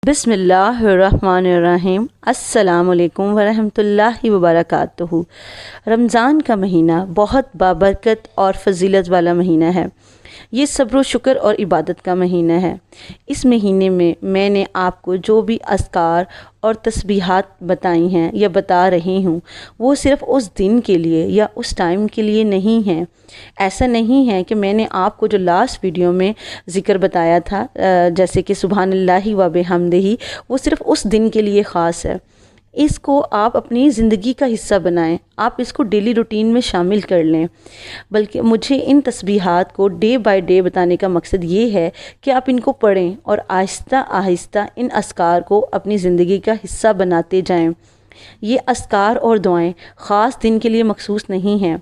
बिस्मिल्लाहिर्रहमानिर्रहीम। अस्सलामु अलैकुम वरहमतुल्लाहि वबरकातुहू। रमज़ान का महीना बहुत बाबरकत और फ़जीलत वाला महीना है। ये सब्र व शुक्र और इबादत का महीना है। इस महीने में मैंने आपको जो भी अज़कार और तस्बीहात बताई हैं या बता रही हूँ, वो सिर्फ़ उस दिन के लिए या उस टाइम के लिए नहीं हैं। ऐसा नहीं है कि मैंने आपको जो लास्ट वीडियो में ज़िक्र बताया था, जैसे कि सुबहानल्लाहि व बिहम्दिही, वो सिर्फ़ उस दिन के लिए ख़ास है। इसको आप अपनी ज़िंदगी का हिस्सा बनाएं, आप इसको डेली रूटीन में शामिल कर लें। बल्कि मुझे इन तस्बीहात को डे बाय डे बताने का मकसद ये है कि आप इनको पढ़ें और आहिस्ता आहिस्ता इन अस्कार को अपनी ज़िंदगी का हिस्सा बनाते जाएं। ये अस्कार और दुआएं ख़ास दिन के लिए मखसूस नहीं हैं।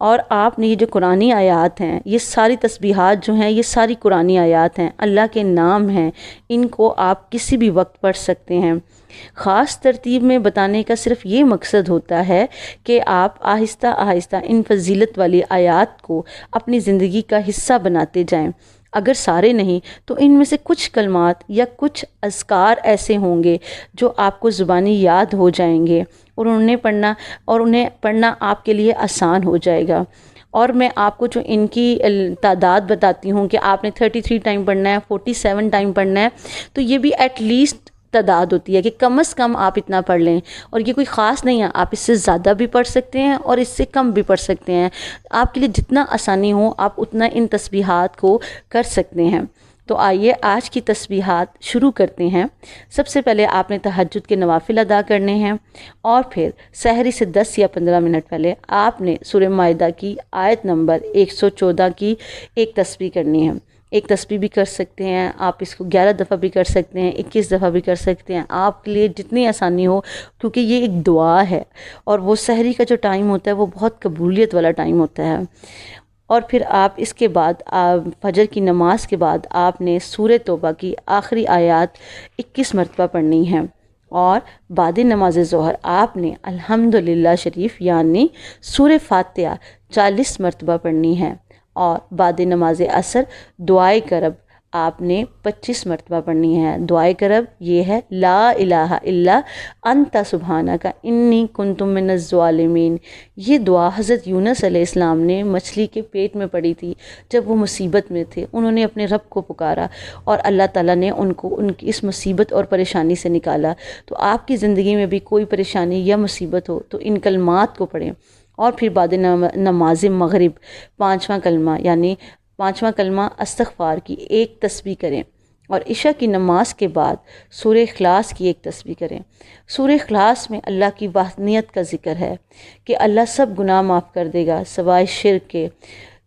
और आपने ये जो कुरानी आयात हैं, ये सारी तस्बीहात जो हैं, ये सारी कुरानी आयात हैं, अल्लाह के नाम हैं। इनको आप किसी भी वक्त पढ़ सकते हैं। ख़ास तरतीब में बताने का सिर्फ़ ये मकसद होता है कि आप आहिस्ता आहिस्ता इन फजीलत वाली आयात को अपनी ज़िंदगी का हिस्सा बनाते जाएं। अगर सारे नहीं तो इनमें से कुछ कलमात या कुछ अज़कार ऐसे होंगे जो आपको ज़ुबानी याद हो जाएंगे और उन्हें पढ़ना आपके लिए आसान हो जाएगा। और मैं आपको जो इनकी तादाद बताती हूँ कि आपने 33 टाइम पढ़ना है, 47 टाइम पढ़ना है, तो ये भी एटलीस्ट तादाद होती है कि कम से कम आप इतना पढ़ लें। और ये कोई ख़ास नहीं है, आप इससे ज़्यादा भी पढ़ सकते हैं और इससे कम भी पढ़ सकते हैं। आपके लिए जितना आसानी हो आप उतना इन तस्बीहात को कर सकते हैं। तो आइए आज की तस्बीहात शुरू करते हैं। सबसे पहले आपने तहज्जुद के नवाफिल अदा करने हैं और फिर सहरी से 10 या 15 मिनट पहले आपने सूरह माइदा की आयत नंबर 114 की एक तस्बीह करनी है। एक तस्बीह भी कर सकते हैं आप, इसको 11 दफ़ा भी कर सकते हैं, 21 दफ़ा भी कर सकते हैं, आपके लिए जितनी आसानी हो, क्योंकि ये एक दुआ है और वो सहरी का जो टाइम होता है वो बहुत कबूलियत वाला टाइम होता है। और फिर आप इसके बाद फजर की नमाज के बाद आपने सूरह तौबा की आखिरी आयत 21 मरतबा पढ़नी है। और बाद नमाज ज़ोहर आपने अल्हम्दुलिल्लाह शरीफ यानी सूरह फातिहा 40 मरतबा पढ़नी है। और बाद नमाज असर दुआए करब आपने 25 मरतबा पढ़नी है। दुआए करब ये है ला इलाहा इल्ला अंता सुबहानका इन्नी कुन्तु मिनज़ ज़ालिमीन। ये दुआ हज़रत यूनुस अलैहिस्सलाम ने मछली के पेट में पढ़ी थी जब वो मुसीबत में थे। उन्होंने अपने रब को पुकारा और अल्लाह ताला ने उनको उनकी इस मुसीबत और परेशानी से निकाला। तो आपकी ज़िंदगी में भी कोई परेशानी या मुसीबत हो तो इन कलमात को पढ़ें। और फिर बाद नमाज मगरिब 5वां कलमा यानी 5वां कलमा इस्तग़फ़ार की एक तस्बीह करें। और इशा की नमाज के बाद सूरह इख़लास की एक तस्बीह करें। सूरह इख़लास में अल्लाह की वाहदानियत का ज़िक्र है कि अल्लाह सब गुनाह माफ़ कर देगा सिवाय शिर्क के।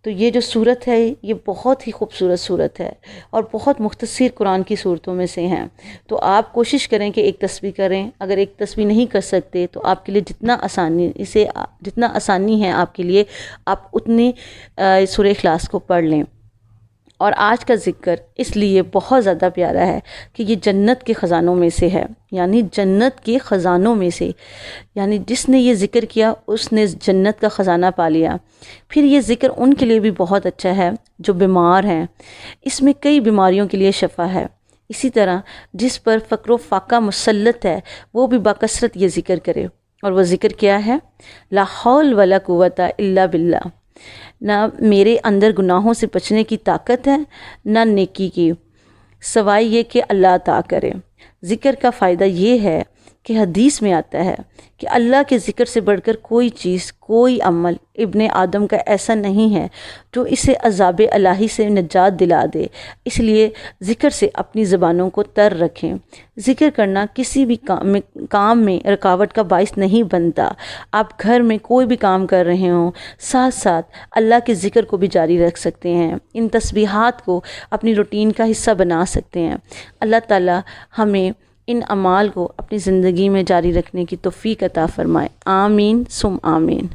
तो ये जो सूरत है ये बहुत ही खूबसूरत सूरत है और बहुत मुख्तसर कुरान की सूरतों में से हैं। तो आप कोशिश करें कि एक तस्बीह करें। अगर एक तस्बीह नहीं कर सकते तो आपके लिए जितना आसानी है आपके लिए, आप उतनी सूरह इख़लास को पढ़ लें। और आज का ज़िक्र इसलिए बहुत ज़्यादा प्यारा है कि ये जन्नत के ख़ज़ानों में से है, यानी जन्नत के ख़ज़ानों में से, यानी जिसने ये ज़िक्र किया उसने जन्नत का ख़ज़ाना पा लिया। फिर ये ज़िक्र उनके लिए भी बहुत अच्छा है जो बीमार हैं। इसमें कई बीमारियों के लिए शफ़ा है। इसी तरह जिस पर फ़क्र व फाका मुसल्लत है वो भी बाकसरत ये ज़िक्र करे। और वह ज़िक्र क्या है? ला हौल वला कुव्वता इल्ला बिल्लाह। ना मेरे अंदर गुनाहों से बचने की ताकत है ना नेकी की, सवाई ये कि अल्लाह अता करे। ज़िक्र का फ़ायदा ये है कि हदीस में आता है कि अल्लाह के ज़िक्र से बढ़कर कोई चीज़, कोई अमल इब्ने आदम का ऐसा नहीं है जो इसे अज़ाब इलाही से निजात दिला दे। इसलिए ज़िक्र से अपनी ज़बानों को तर रखें। ज़िक्र करना किसी भी काम में रुकावट का बाइस नहीं बनता। आप घर में कोई भी काम कर रहे हों, साथ साथ अल्लाह के ज़िक्र को भी जारी रख सकते हैं। इन तस्बीहात को अपनी रूटीन का हिस्सा बना सकते हैं। अल्लाह ताला हमें इन अमाल को अपनी ज़िंदगी में जारी रखने की तौफ़ीक़ अता फ़रमाए। आमीन सुम आमीन।